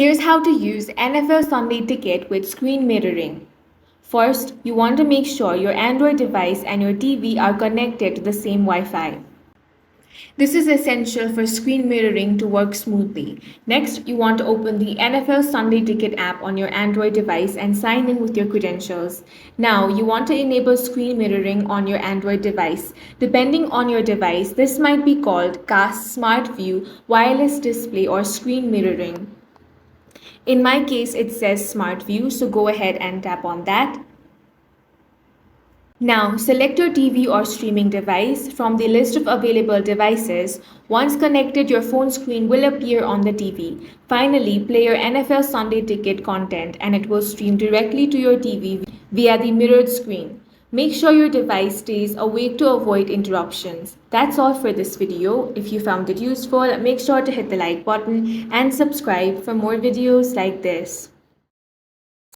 Here's how to use NFL Sunday Ticket with screen mirroring. First, you want to make sure your Android device and your TV are connected to the same Wi-Fi. This is essential for screen mirroring to work smoothly. Next, you want to open the NFL Sunday Ticket app on your Android device and sign in with your credentials. Now, you want to enable screen mirroring on your Android device. Depending on your device, this might be called Cast Smart View, Wireless Display, or Screen Mirroring. In my case, it says Smart View, so go ahead and tap on that. Now, select your TV or streaming device from the list of available devices. Once connected, your phone screen will appear on the TV. Finally, play your NFL Sunday Ticket content and it will stream directly to your TV via the mirrored screen. Make sure your device stays awake to avoid interruptions. That's all for this video. If you found it useful, make sure to hit the like button and subscribe for more videos like this.